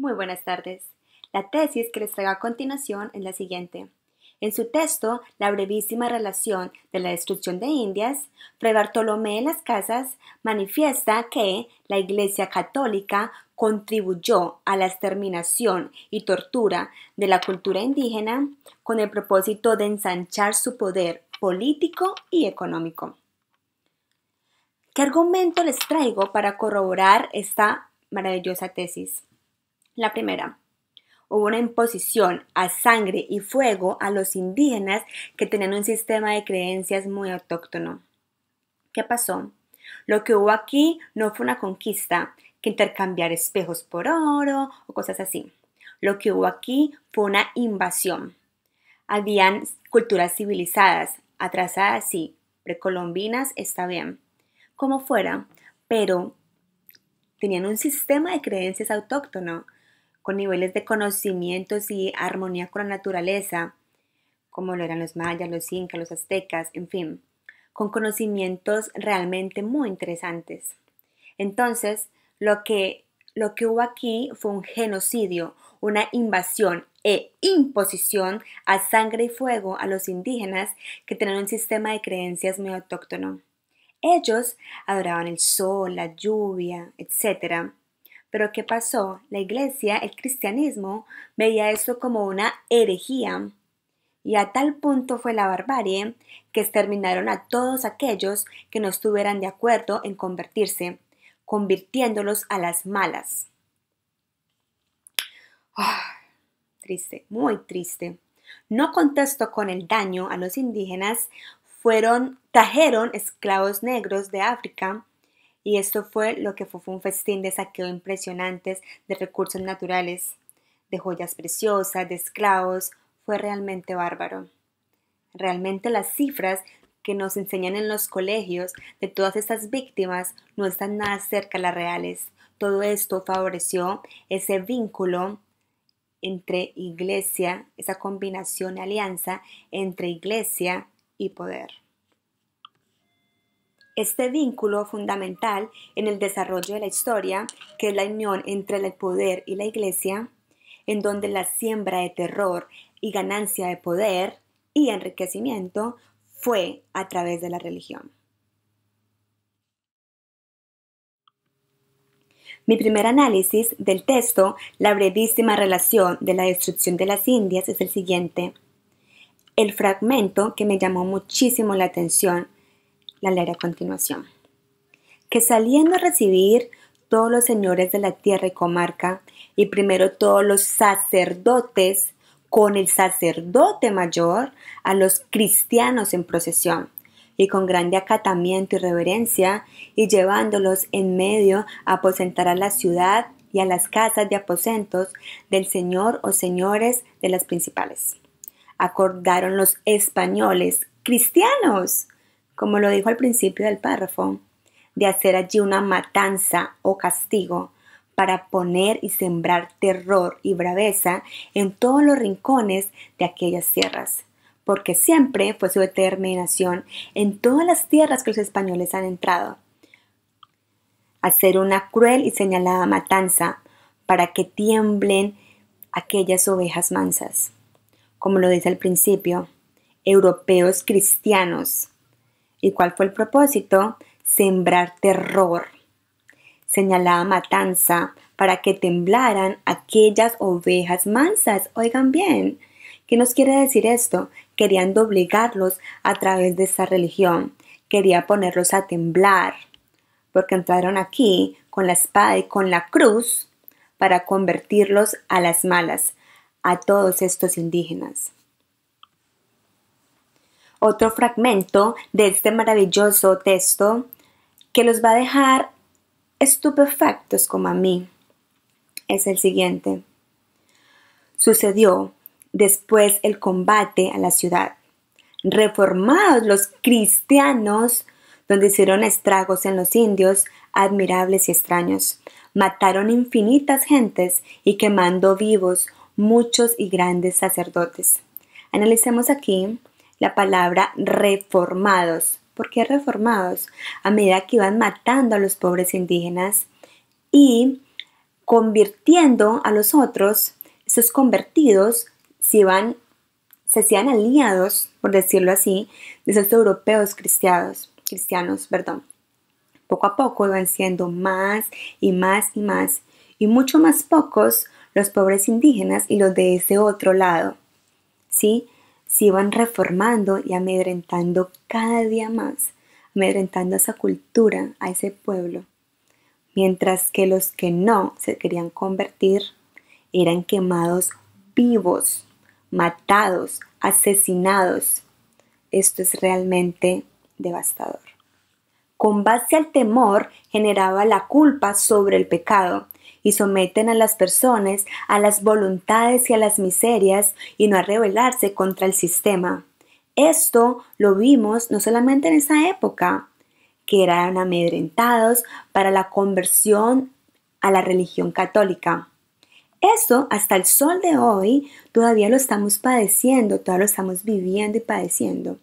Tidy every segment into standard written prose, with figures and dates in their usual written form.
Muy buenas tardes. La tesis que les traigo a continuación es la siguiente. En su texto, La brevísima relación de la destrucción de Indias, Fray Bartolomé de las Casas manifiesta que la Iglesia Católica contribuyó a la exterminación y tortura de la cultura indígena con el propósito de ensanchar su poder político y económico. ¿Qué argumento les traigo para corroborar esta maravillosa tesis? La primera, hubo una imposición a sangre y fuego a los indígenas que tenían un sistema de creencias muy autóctono. ¿Qué pasó? Lo que hubo aquí no fue una conquista, que intercambiar espejos por oro o cosas así. Lo que hubo aquí fue una invasión. Habían culturas civilizadas, atrasadas sí, precolombinas está bien, como fuera, pero tenían un sistema de creencias autóctono, con niveles de conocimientos y armonía con la naturaleza, como lo eran los mayas, los incas, los aztecas, en fin, con conocimientos realmente muy interesantes. Entonces, lo que hubo aquí fue un genocidio, una invasión e imposición a sangre y fuego a los indígenas que tenían un sistema de creencias muy autóctono. Ellos adoraban el sol, la lluvia, etc. Pero ¿qué pasó? La iglesia, el cristianismo, veía esto como una herejía. Y a tal punto fue la barbarie que exterminaron a todos aquellos que no estuvieran de acuerdo en convertirse, convirtiéndolos a las malas. Triste, muy triste. No contesto con el daño a los indígenas, trajeron esclavos negros de África y esto fue lo que fue un festín de saqueo impresionantes de recursos naturales, de joyas preciosas, de esclavos. Fue realmente bárbaro. Realmente las cifras que nos enseñan en los colegios de todas estas víctimas no están nada cerca de las reales. Todo esto favoreció ese vínculo entre iglesia, esa combinación y alianza entre iglesia y poder. Este vínculo fundamental en el desarrollo de la historia, que es la unión entre el poder y la iglesia, en donde la siembra de terror y ganancia de poder y enriquecimiento fue a través de la religión. Mi primer análisis del texto, La brevísima relación de la destrucción de las Indias, es el siguiente. El fragmento que me llamó muchísimo la atención, la leeré a continuación. Que saliendo a recibir todos los señores de la tierra y comarca, y primero todos los sacerdotes, con el sacerdote mayor, a los cristianos en procesión, y con grande acatamiento y reverencia, y llevándolos en medio a aposentar a la ciudad y a las casas de aposentos del señor o señores de las principales. Acordaron los españoles cristianos, como lo dijo al principio del párrafo, de hacer allí una matanza o castigo para poner y sembrar terror y braveza en todos los rincones de aquellas tierras, porque siempre fue su determinación en todas las tierras que los españoles han entrado, hacer una cruel y señalada matanza para que tiemblen aquellas ovejas mansas. Como lo dice al principio, europeos cristianos. ¿Y cuál fue el propósito? Sembrar terror, señalada matanza para que temblaran aquellas ovejas mansas. Oigan bien, ¿qué nos quiere decir esto? Querían doblegarlos a través de esta religión, quería ponerlos a temblar, porque entraron aquí con la espada y con la cruz para convertirlos a las malas, a todos estos indígenas. Otro fragmento de este maravilloso texto que los va a dejar estupefactos como a mí es el siguiente. Sucedió después el combate a la ciudad. Reformados los cristianos, donde hicieron estragos en los indios admirables y extraños, mataron infinitas gentes y quemando vivos muchos y grandes sacerdotes. Analicemos aquí la palabra reformados. ¿Por qué reformados? A medida que iban matando a los pobres indígenas y convirtiendo a los otros, esos convertidos se hacían aliados, por decirlo así, de esos europeos cristianos, perdón. Poco a poco iban siendo más y más y más, y mucho más pocos los pobres indígenas y los de ese otro lado, ¿sí? Se iban reformando y amedrentando cada día más, amedrentando a esa cultura, a ese pueblo, mientras que los que no se querían convertir eran quemados vivos, matados, asesinados. Esto es realmente devastador. Con base al temor generaba la culpa sobre el pecado y someten a las personas a las voluntades y a las miserias y no a rebelarse contra el sistema. Esto lo vimos no solamente en esa época, que eran amedrentados para la conversión a la religión católica. Eso hasta el sol de hoy todavía lo estamos padeciendo, todavía lo estamos viviendo y padeciendo.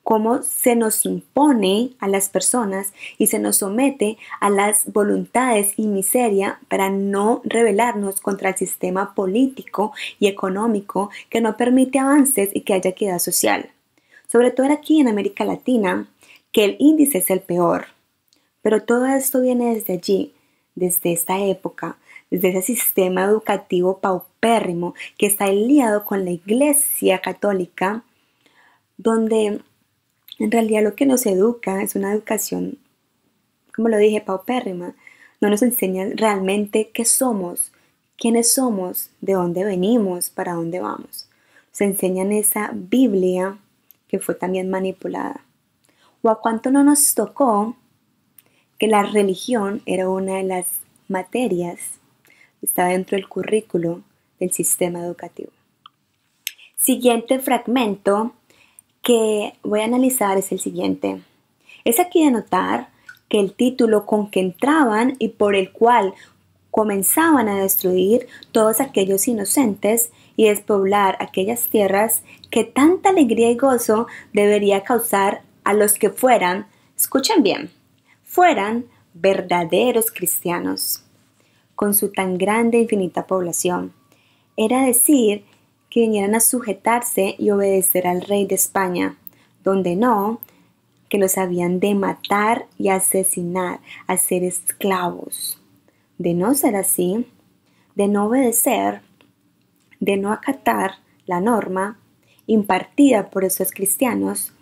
Cómo se nos impone a las personas y se nos somete a las voluntades y miseria para no rebelarnos contra el sistema político y económico que no permite avances y que haya equidad social. Sobre todo aquí en América Latina, que el índice es el peor. Pero todo esto viene desde allí, desde esta época, desde ese sistema educativo paupérrimo que está aliado con la Iglesia Católica, donde en realidad lo que nos educa es una educación, como lo dije, paupérrima. No nos enseña realmente qué somos, quiénes somos, de dónde venimos, para dónde vamos. Se enseñan esa Biblia que fue también manipulada. O a cuánto no nos tocó que la religión era una de las materias que está dentro del currículo del sistema educativo. Siguiente fragmento que voy a analizar es el siguiente. Es aquí de notar que el título con que entraban y por el cual comenzaban a destruir todos aquellos inocentes y despoblar aquellas tierras que tanta alegría y gozo debería causar a los que fueran, escuchen bien, fueran verdaderos cristianos, con su tan grande e infinita población. Era decir, que vinieran a sujetarse y obedecer al rey de España, donde no, que los habían de matar y asesinar, hacer esclavos. De no ser así, de no obedecer, de no acatar la norma impartida por esos cristianos,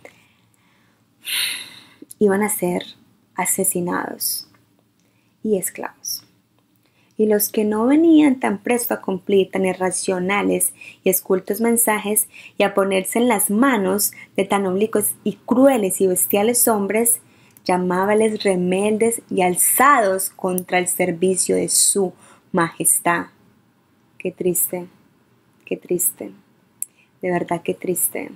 iban a ser asesinados y esclavos. Y los que no venían tan presto a cumplir tan irracionales y escultos mensajes y a ponerse en las manos de tan oblicuos y crueles y bestiales hombres, llamábales rebeldes y alzados contra el servicio de su majestad. Qué triste, de verdad qué triste.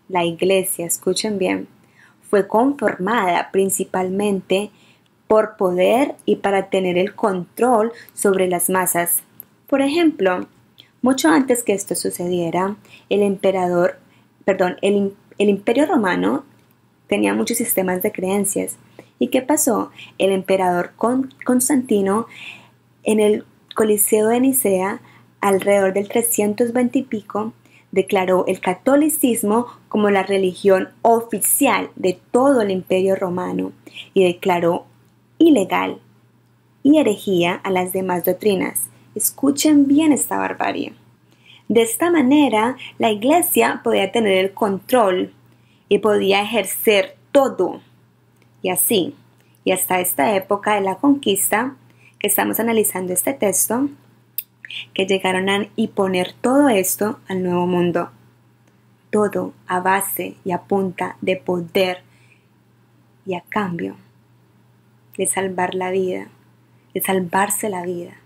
La iglesia, escuchen bien, fue conformada principalmente por poder y para tener el control sobre las masas. Por ejemplo, mucho antes que esto sucediera, el Imperio Romano tenía muchos sistemas de creencias. ¿Y qué pasó? El emperador Constantino en el Coliseo de Nicea, alrededor del 320 y pico, declaró el catolicismo como la religión oficial de todo el Imperio Romano y declaró ilegal y herejía a las demás doctrinas. Escuchen bien esta barbarie. De esta manera, la iglesia podía tener el control y podía ejercer todo. Y así, y hasta esta época de la conquista, que estamos analizando este texto, que llegaron a imponer todo esto al nuevo mundo. Todo a base y a punta de poder y a cambio de salvar la vida, de salvarse la vida.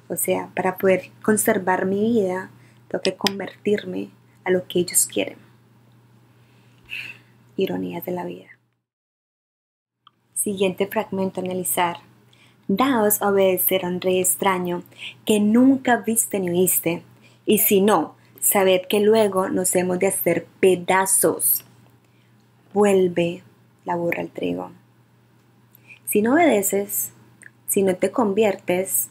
O sea, para poder conservar mi vida, tengo que convertirme a lo que ellos quieren. Ironías de la vida. Siguiente fragmento a analizar. Daos a obedecer a un rey extraño que nunca viste ni oíste, y si no, sabed que luego nos hemos de hacer pedazos. Vuelve la burra al trigo. Si no obedeces, si no te conviertes,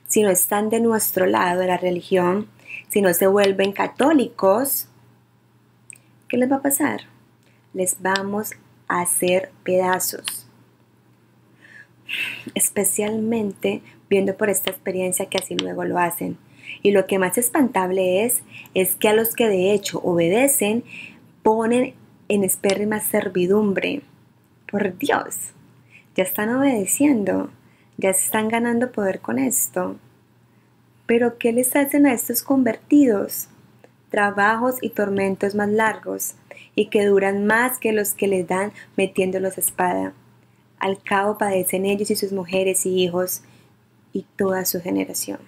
si no están de nuestro lado de la religión, si no se vuelven católicos, ¿qué les va a pasar? Les vamos a hacer pedazos. Especialmente viendo por esta experiencia que así luego lo hacen. Y lo que más espantable es que a los que de hecho obedecen, ponen en espérrima servidumbre. Por Dios, ya están obedeciendo, ya se están ganando poder con esto. Pero ¿qué les hacen a estos convertidos? Trabajos y tormentos más largos, y que duran más que los que les dan metiéndolos a espada. Al cabo padecen ellos y sus mujeres y hijos, y toda su generación.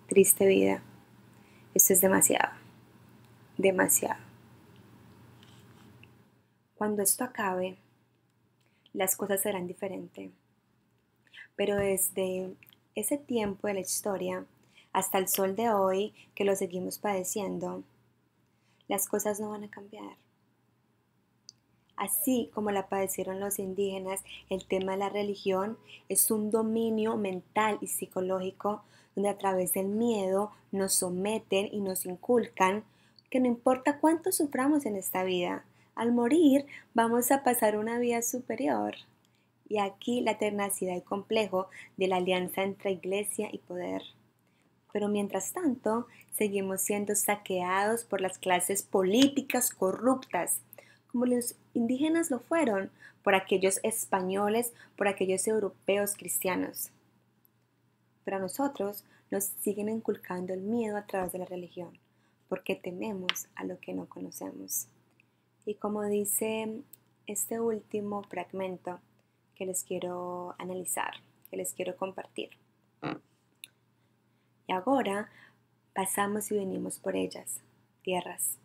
Triste vida. Esto es demasiado. Demasiado. Cuando esto acabe, las cosas serán diferentes. Pero desde ese tiempo de la historia hasta el sol de hoy que lo seguimos padeciendo, las cosas no van a cambiar. Así como la padecieron los indígenas, el tema de la religión es un dominio mental y psicológico donde a través del miedo nos someten y nos inculcan que no importa cuánto suframos en esta vida, al morir vamos a pasar una vida superior. Y aquí la tenacidad y complejo de la alianza entre iglesia y poder. Pero mientras tanto, seguimos siendo saqueados por las clases políticas corruptas, como los indígenas lo fueron, por aquellos españoles, por aquellos europeos cristianos. Pero a nosotros nos siguen inculcando el miedo a través de la religión, porque tememos a lo que no conocemos. Y como dice este último fragmento que les quiero analizar, que les quiero compartir. Y ahora pasamos y venimos por ellas, tierras,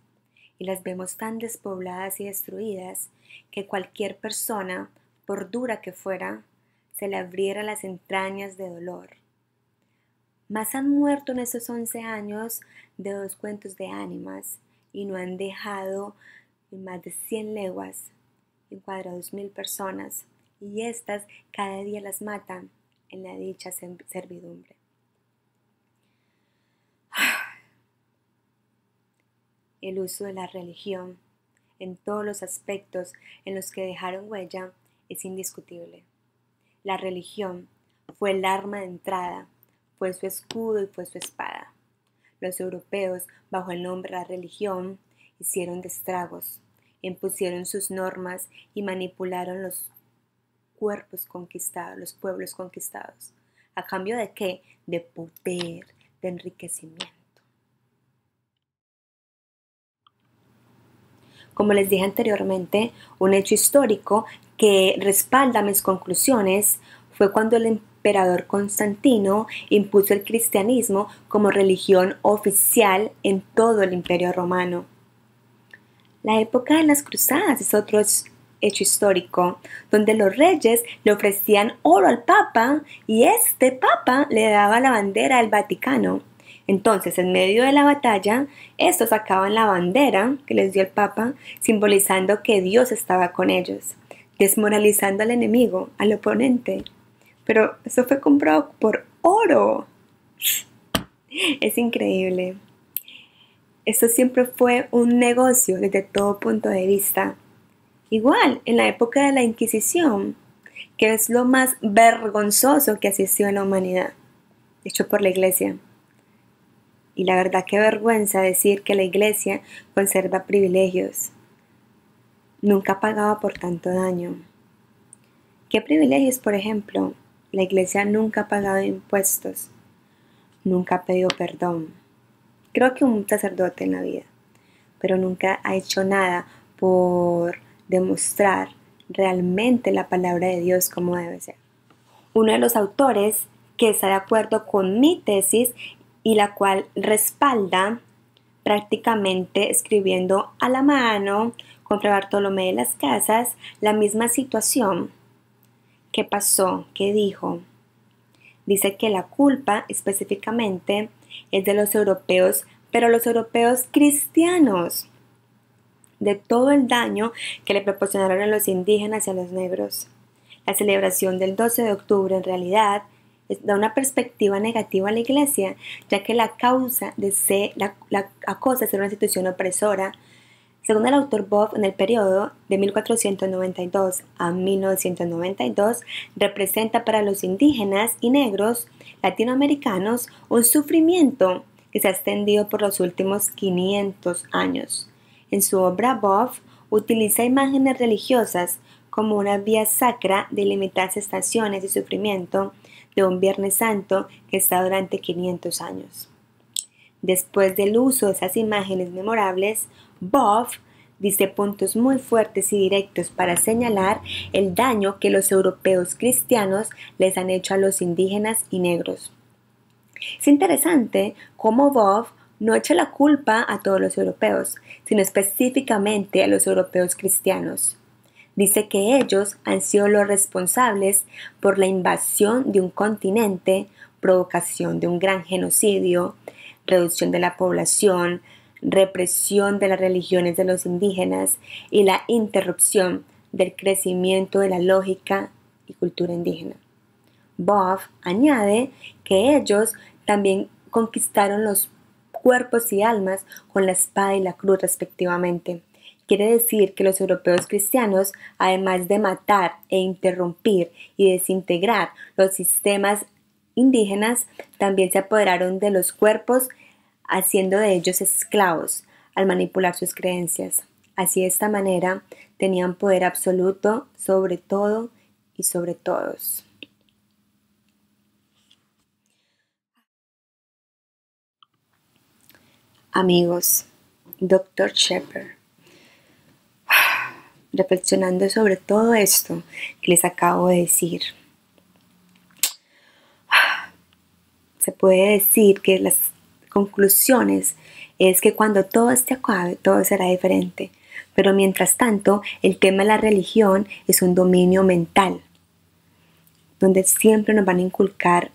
y las vemos tan despobladas y destruidas que cualquier persona, por dura que fuera, se le abriera las entrañas de dolor. Mas han muerto en esos 11 años de 2 cuentos de ánimas y no han dejado en más de 100 leguas, en cuadro 2.000 personas, y estas cada día las matan en la dicha servidumbre. El uso de la religión en todos los aspectos en los que dejaron huella es indiscutible. La religión fue el arma de entrada, fue su escudo y fue su espada. Los europeos, bajo el nombre de la religión, hicieron destragos, impusieron sus normas y manipularon los cuerpos conquistados, los pueblos conquistados. ¿A cambio de qué? De poder, de enriquecimiento. Como les dije anteriormente, un hecho histórico que respalda mis conclusiones fue cuando el emperador Constantino impuso el cristianismo como religión oficial en todo el Imperio Romano. La época de las cruzadas es otro hecho histórico, donde los reyes le ofrecían oro al Papa y este Papa le daba la bandera al Vaticano. Entonces, en medio de la batalla, estos sacaban la bandera que les dio el Papa, simbolizando que Dios estaba con ellos, desmoralizando al enemigo, al oponente. Pero eso fue comprado por oro. Es increíble. Esto siempre fue un negocio desde todo punto de vista. Igual, en la época de la Inquisición, que es lo más vergonzoso que asistió en la humanidad, hecho por la Iglesia. Y la verdad qué vergüenza decir que la Iglesia conserva privilegios. Nunca ha pagado por tanto daño. ¿Qué privilegios, por ejemplo? La Iglesia nunca ha pagado impuestos. Nunca ha pedido perdón. Creo que un sacerdote en la vida. Pero nunca ha hecho nada por demostrar realmente la palabra de Dios como debe ser. Uno de los autores que está de acuerdo con mi tesis y la cual respalda prácticamente escribiendo a la mano con Fray Bartolomé de las Casas la misma situación. ¿Qué pasó? ¿Qué dijo? Dice que la culpa específicamente es de los europeos, pero los europeos cristianos, de todo el daño que le proporcionaron a los indígenas y a los negros. La celebración del 12 de octubre en realidad da una perspectiva negativa a la Iglesia, ya que la causa de ser, la acosa de ser una institución opresora. Según el autor Boff, en el periodo de 1492 a 1992, representa para los indígenas y negros latinoamericanos un sufrimiento que se ha extendido por los últimos 500 años. En su obra, Boff utiliza imágenes religiosas como una vía sacra de limitadas estaciones de sufrimiento de un Viernes Santo que está durante 500 años. Después del uso de esas imágenes memorables, Boff dice puntos muy fuertes y directos para señalar el daño que los europeos cristianos les han hecho a los indígenas y negros. Es interesante cómo Boff no echa la culpa a todos los europeos, sino específicamente a los europeos cristianos. Dice que ellos han sido los responsables por la invasión de un continente, provocación de un gran genocidio, reducción de la población, represión de las religiones de los indígenas y la interrupción del crecimiento de la lógica y cultura indígena. Boff añade que ellos también conquistaron los cuerpos y almas con la espada y la cruz respectivamente. Quiere decir que los europeos cristianos, además de matar e interrumpir y desintegrar los sistemas indígenas, también se apoderaron de los cuerpos, haciendo de ellos esclavos al manipular sus creencias. Así, de esta manera, tenían poder absoluto sobre todo y sobre todos. Amigos, Dr. Shepherd, reflexionando sobre todo esto que les acabo de decir, se puede decir que las conclusiones es que cuando todo esto acabe, todo será diferente. Pero mientras tanto, el tema de la religión es un dominio mental, donde siempre nos van a inculcar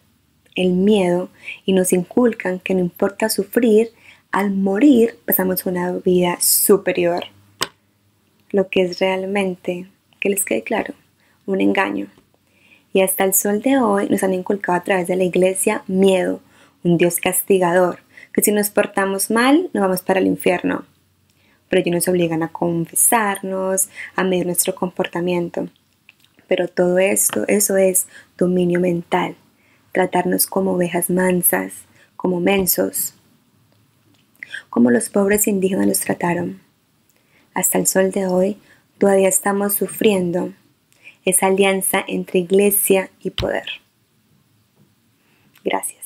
el miedo y nos inculcan que no importa sufrir, al morir pasamos una vida superior. Lo que es realmente, que les quede claro, un engaño. Y hasta el sol de hoy nos han inculcado a través de la Iglesia miedo, un Dios castigador, que si nos portamos mal nos vamos para el infierno. Pero ellos nos obligan a confesarnos, a medir nuestro comportamiento. Pero todo esto, eso es dominio mental, tratarnos como ovejas mansas, como mensos, como los pobres indígenas los trataron. Hasta el sol de hoy todavía estamos sufriendo esa alianza entre iglesia y poder. Gracias.